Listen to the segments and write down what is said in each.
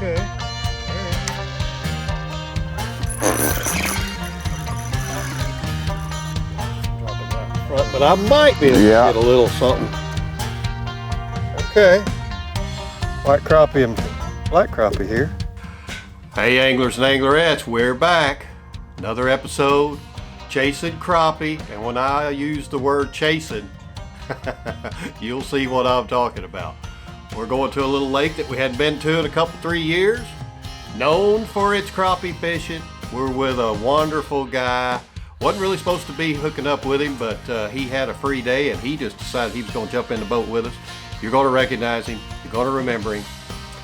Okay. Drop it right in front, but I might be able to get a little something. Okay. White crappie and black crappie here. Hey anglers and anglerettes, we're back. Another episode, chasing crappie. And when I use the word chasing, you'll see what I'm talking about. We're going to a little lake that we hadn't been to in a couple, 3 years. Known for its crappie fishing. We're with a wonderful guy. Wasn't really supposed to be hooking up with him, but he had a free day and he just decided he was going to jump in the boat with us. You're going to recognize him. You're going to remember him.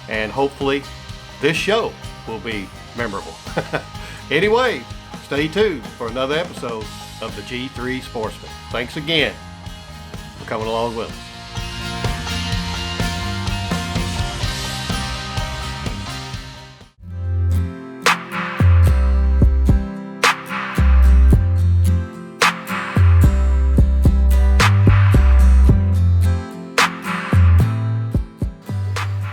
And hopefully this show will be memorable. Anyway, stay tuned for another episode of the G3 Sportsman. Thanks again for coming along with us.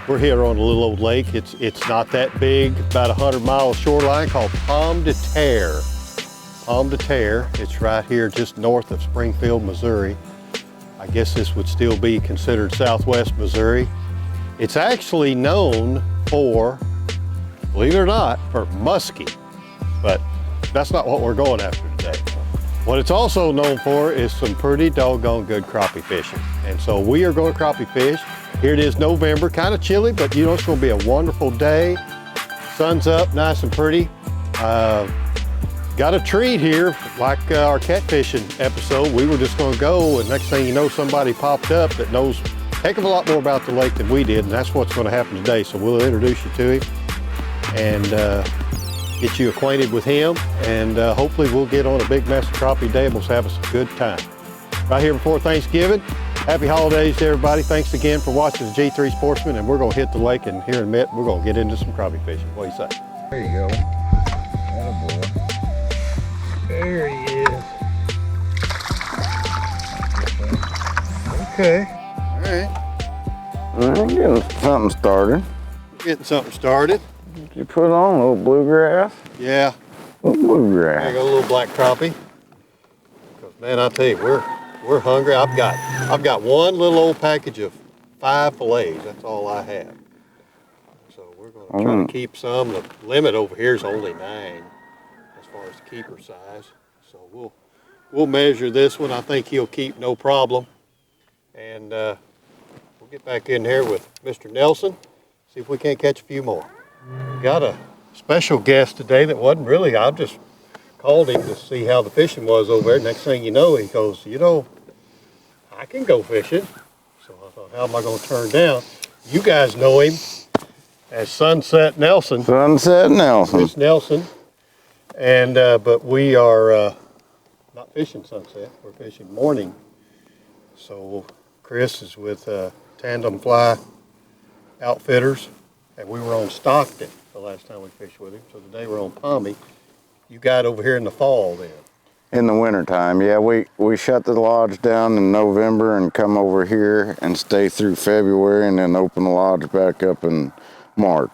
We're here on a little old lake. It's not that big, about 100-mile shoreline called Pomme de Terre. Pomme de Terre. It's right here just north of Springfield, Missouri. I guess this would still be considered southwest Missouri. It's actually known for, believe it or not, for muskie, but that's not what we're going after today. What it's also known for is some pretty doggone good crappie fishing. And so we are going to crappie fish. Here it is November, kind of chilly, but you know it's going to be a wonderful day. Sun's up, nice and pretty. Got a treat here, like our catfishing episode. We were just going to go, and next thing you know, somebody popped up that knows a heck of a lot more about the lake than we did, and that's what's going to happen today. So we'll introduce you to him and get you acquainted with him, and hopefully we'll get on a big mess of crappie day and we'll have us a good time. Right here before Thanksgiving. Happy holidays to everybody. Thanks again for watching the G3 Sportsman, and we're going to hit the lake, and here in a minute we're going to get into some crappie fishing. What do you say? There you go. Attaboy. There he is. Okay. All right. I'm getting something started. Getting something started. Did you put on a little bluegrass? Yeah. Little bluegrass. There you go, a little black crappie. Man, I tell you, we're hungry. I've got one little old package of 5 fillets. That's all I have. So we're going to try to keep some. The limit over here is only 9 as far as the keeper size. So we'll measure this one. I think he'll keep no problem. And we'll get back in here with Mr. Nelson, see if we can't catch a few more. We got a special guest today that wasn't really, I just called him to see how the fishing was over there. Next thing you know, he goes, you know, I can go fishing. So I thought, how am I going to turn down? You guys know him as Sunset Nelson. Sunset Nelson. It's Nelson. And, but we are not fishing sunset, we're fishing morning. So Kris is with Tandem Fly Outfitters, and we were on Stockton the last time we fished with him. So today we're on Pomme. You got over here in the fall then? In the wintertime, yeah. We shut the lodge down in November and come over here and stay through February and then open the lodge back up in March.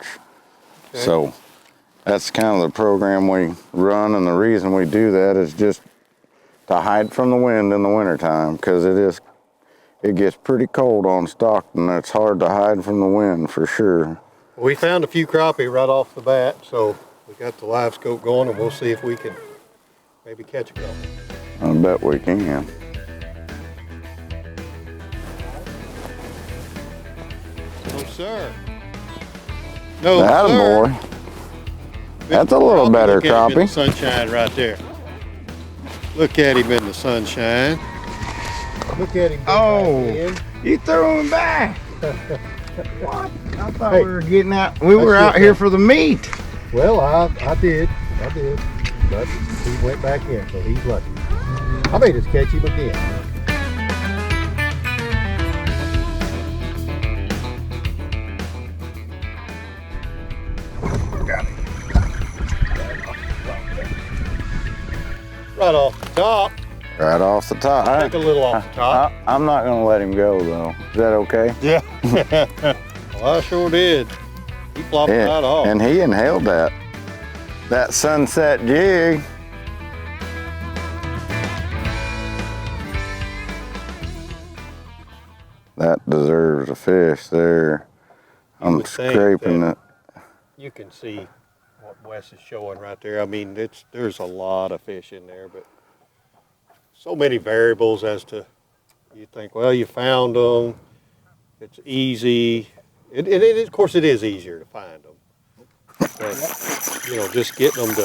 Okay. So that's kind of the program we run, and the reason we do that is just to hide from the wind in the wintertime, because it gets pretty cold on Stockton. It's hard to hide from the wind for sure. We found a few crappie right off the bat, so we got the live scope going, and we'll see if we can maybe catch a couple. I bet we can. No, sir. No, Attaboy. sir. That's a little better crappie. Look at him in the sunshine right there. Look at him in the sunshine. Look at him. Oh, you threw him back. What? I thought we were getting out. We were out here for the meat. Well, I did. But he went back in, so he's lucky. I may just catch him again. Got him. Right off the top. Right off the top. I think a little off the top. I'm not going to let him go, though. Is that okay? Yeah. Well, I sure did. He flopped right off. And he inhaled that sunset jig. That deserves a fish there. I'm scraping it. You can see what Wes is showing right there. I mean, there's a lot of fish in there, but so many variables as to, you think, well, you found them, it's easy. Of course, it is easier to find them. But, you know, just getting them to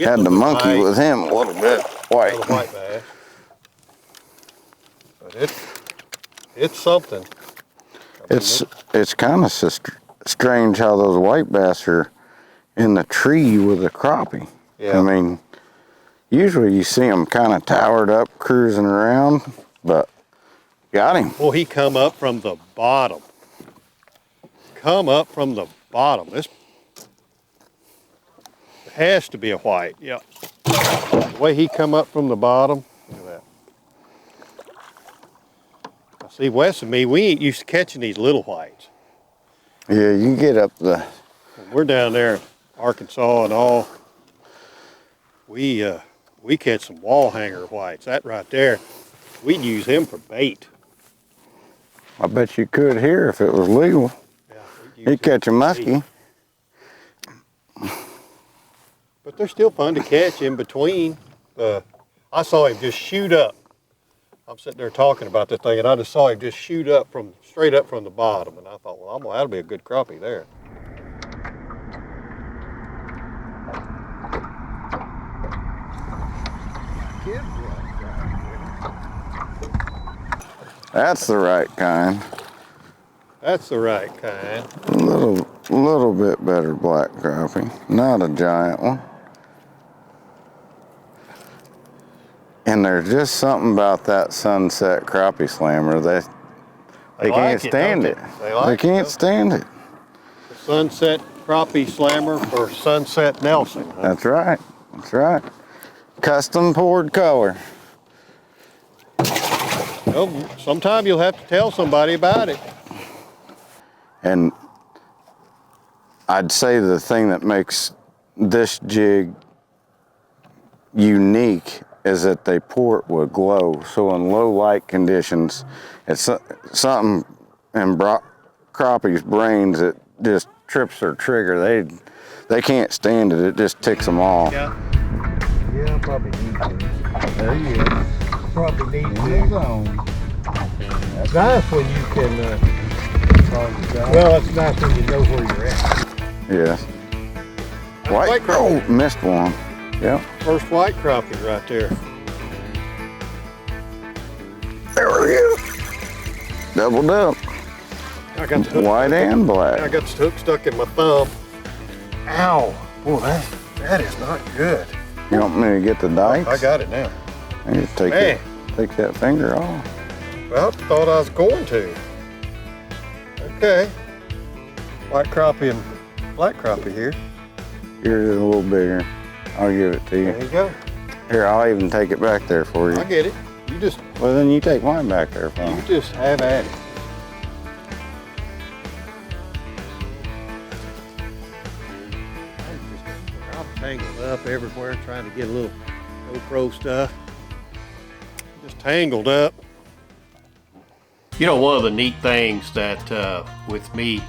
Had the monkey with him a little bit. White bass. But it's something. It's kind of strange how those white bass are in the tree with a crappie. Yeah. I mean, usually you see them kind of towered up, cruising around, but got him. Well, he come up from the bottom. This has to be a white. Yeah. The way he come up from the bottom. Look at that. See, Wes and me, we ain't used to catching these little whites. Yeah, you get up the... We're down there in Arkansas and all. We catch some wall hanger whites. That right there, we'd use him for bait. I bet you could here if it was legal. Yeah, You'd catch a muskie. But they're still fun to catch in between. I saw him just shoot up. I'm sitting there talking about the thing, and I just saw him just shoot up straight up from the bottom, and I thought, well, that'll be a good crappie there. That's the right kind. That's the right kind. A little bit better black crappie, not a giant one. And there's just something about that sunset crappie slammer. They can't stand it. They can't stand it. The sunset crappie slammer for Sunset Nelson. Huh? That's right. That's right. Custom poured color. Well, sometime you'll have to tell somebody about it. And I'd say the thing that makes this jig unique is that they pour it with glow. So in low light conditions, it's something in crappie's brains that just trips their trigger. They can't stand it. It just ticks them off. Yeah, probably need to. There you go. Probably need to. It's nice when you can, well, it's nice when you know where you're at. Yes. White crappie. Oh, missed one. Yep. First white crappie right there. There we go. Doubled up. I got the hook white and black. I got the hook stuck in my thumb. Ow. Boy, that is not good. You want me to get the dikes? I got it now. And just take that finger off. Well, thought I was going to. Okay. White crappie and black crappie here. Yours is a little bigger. I'll give it to you. There you go. Here, I'll even take it back there for you. I get it. You just... Well, then you take mine back there for me. You just have at it. I'm tangled up everywhere trying to get a little GoPro stuff. Just tangled up. You know, one of the neat things that with me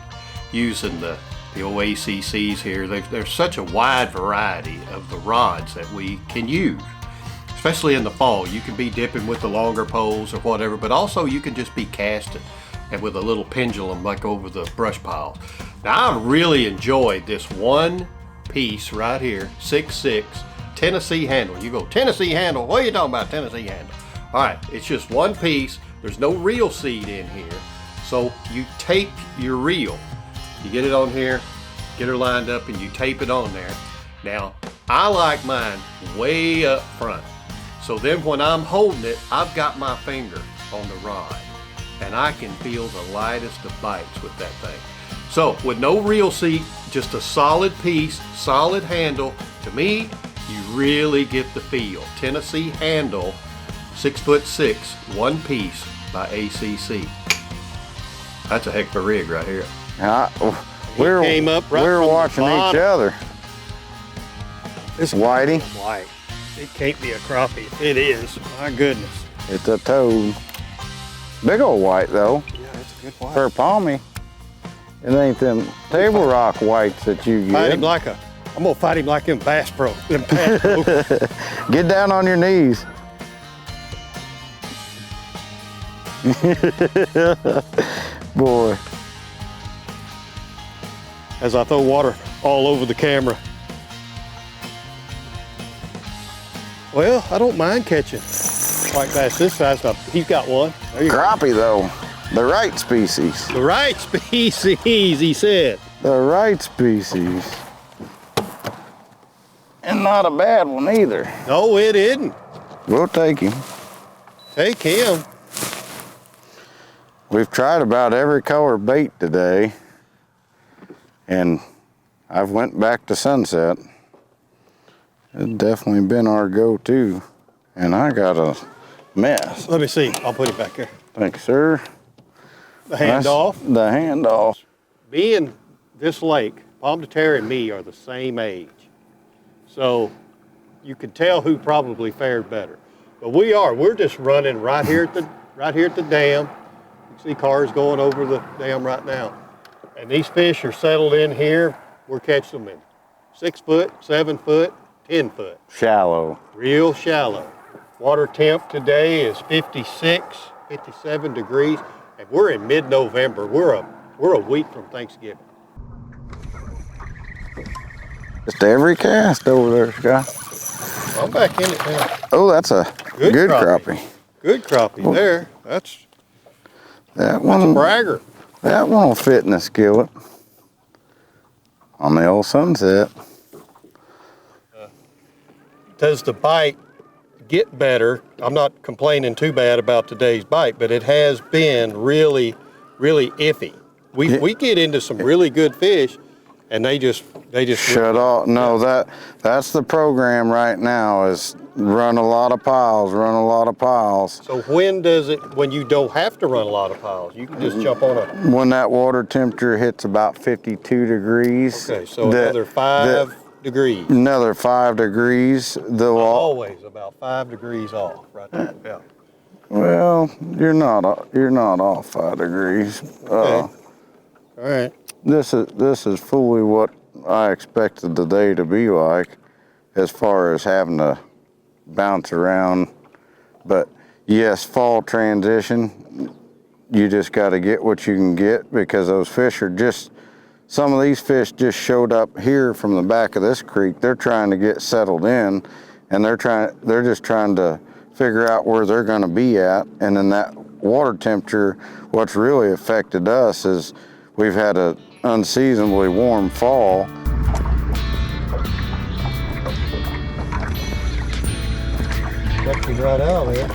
using the OACCs here, there's such a wide variety of the rods that we can use, especially in the fall. You can be dipping with the longer poles or whatever, but also you can just be casting and with a little pendulum like over the brush pile. Now, I really enjoyed this one piece right here, 6'6", Tennessee handle. You go, Tennessee handle, what are you talking about, Tennessee handle? All right, it's just one piece. There's no reel seat in here. So you tape your reel. You get it on here, get her lined up, and you tape it on there. Now, I like mine way up front. So then when I'm holding it, I've got my finger on the rod, and I can feel the lightest of bites with that thing. So with no reel seat, just a solid piece, solid handle, to me, you really get the feel. Tennessee handle, 6'6", one piece by ACC. That's a heck of a rig right here. came up right we were from the watching each bottom. other. It's Whitey. white. It can't be a crappie. It is. My goodness. It's a toad. Big old white though. Yeah, it's a good white. For palmy. It ain't them table rock whites that you Fight him get. like a. I'm gonna fight him like them Bass Pro. Them Bass Pro. Get down on your knees. Boy. As I throw water all over the camera. Well, I don't mind catching white bass this size. Now, he's got one. There you go. Crappie though. The right species. The right species, he said. The right species. And not a bad one either. No, it isn't. We'll take him. Take him. We've tried about every color bait today. And I've went back to Sunset. It's definitely been our go-to. And I got a mess. Let me see. I'll put it back there. Thank you, sir. The handoff. The handoff. Me and this lake, Pomme de Terre and me are the same age. So you can tell who probably fared better. But we're just running right here at the dam. You can see cars going over the dam right now. And these fish are settled in here. We're catching them in 6 foot, 7 foot, 10 foot. Shallow. Real shallow. Water temp today is 56, 57 degrees. And we're in mid-November. We're a week from Thanksgiving. Just every cast over there, Scott. I'm back in it now. Oh, that's a good crappie. Good crappie there. That's That a one, bragger. that one will fit in the skillet. On the old Sunset. Does the bite get better? I'm not complaining too bad about today's bite, but it has been really, really iffy. We get into some really good fish, and they just Shut off. No, that's the program right now is run a lot of piles, run a lot of piles. So when you don't have to run a lot of piles, you can just jump on a. When that water temperature hits about 52 degrees. Okay, so another 5 degrees. Another 5 degrees. Always about 5 degrees off, right there. Yeah. Well, you're not off 5 degrees. Okay. All right. This is fully what I expected the day to be like, as far as having to bounce around. But yes, fall transition, you just got to get what you can get, because those fish are just, some of these fish just showed up here from the back of this creek. They're trying to get settled in, and they're just trying to figure out where they're going to be at. And then that water temperature, what's really affected us is we've had a unseasonably warm fall. Got you right out there.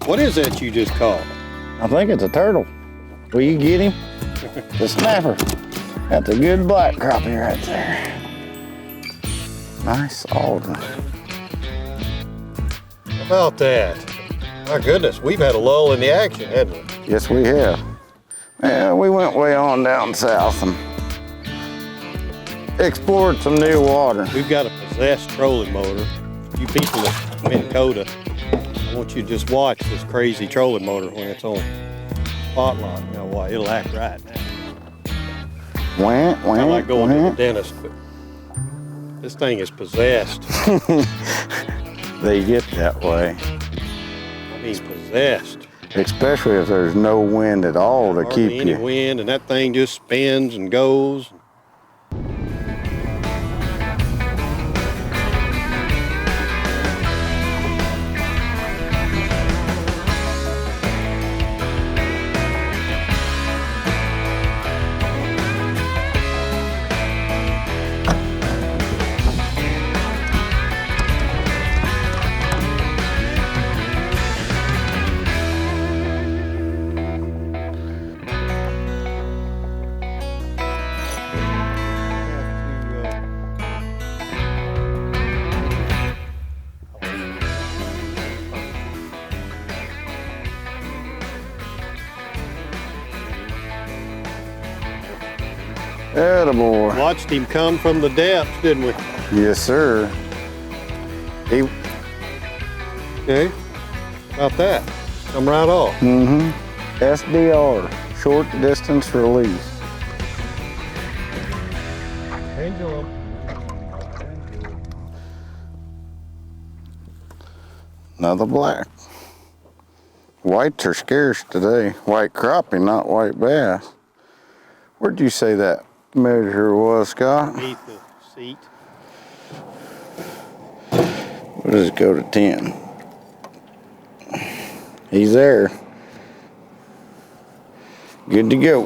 What is that you just caught? I think it's a turtle. Will you get him? The snapper. That's a good black crappie right there. Nice Alden. How about that? My goodness, we've had a lull in the action, haven't we? Yes, we have. Yeah, we went way on down south and explored some new water. We've got a possessed trolling motor. You people at Minnesota, I want you to just watch this crazy trolling motor when it's on spotlight. You know why? It'll act right now. I like going to the dentist, but this thing is possessed. They get that way. I mean, possessed. Especially if there's no wind at all to Hardly keep any you. wind, and that thing just spins and goes. Attaboy. Watched him come from the depths, didn't we? Yes, sir. He. Okay. About that. Come right off. Mm-hmm. SDR, short distance release. Pendulum. Another black. Whites are scarce today. White crappie, not white bass. Where'd you say that measure was, Scott? Beneath the seat. We'll just go to 10. He's there. Good to go.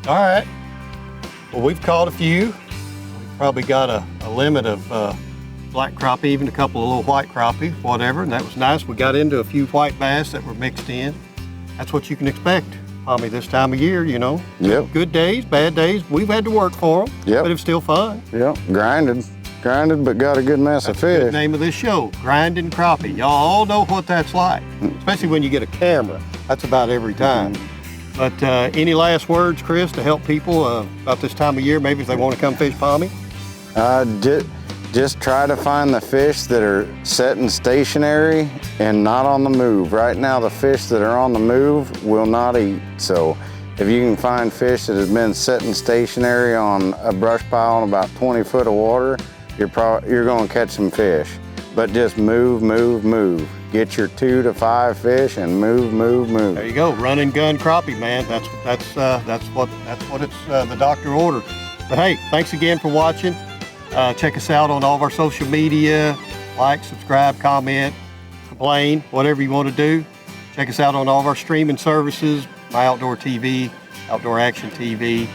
All right. Well, we've caught a few. We've probably got a limit of black crappie, even a couple of little white crappie, whatever, and that was nice. We got into a few white bass that were mixed in. That's what you can expect, probably this time of year, you know. Yep. Good days, bad days. We've had to work for them, Yep. but it was still fun. Yep. Grinded, but got a good mess That's of the fish. good name of this show, Grinding Crappie. Y'all all know what that's like, especially when you get a camera. That's about every time. But any last words, Kris, to help people about this time of year, maybe if they want to come fish Pomme? Just try to find the fish that are setting stationary and not on the move. Right now, the fish that are on the move will not eat. So if you can find fish that has been setting stationary on a brush pile in about 20 foot of water, you're going to catch some fish. But just move, move, move. Get your 2 to 5 fish and move, move, move. There you go, run and gun crappie, man. That's what it's the doctor ordered. But hey, thanks again for watching. Check us out on all of our social media. Like, subscribe, comment, complain, whatever you want to do. Check us out on all of our streaming services, My Outdoor TV, Outdoor Action TV.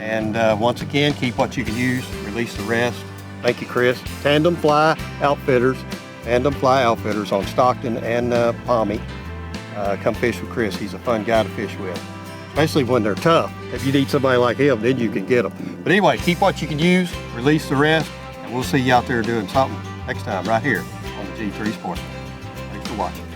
And once again, keep what you can use, release the rest. Thank you, Kris. Tandem Fly Outfitters on Stockton and Pomme. Come fish with Kris. He's a fun guy to fish with, especially when they're tough. If you need somebody like him, then you can get them. But anyway, keep what you can use, release the rest, and we'll see you out there doing something next time right here on the G3 Sportsman. Thanks for watching.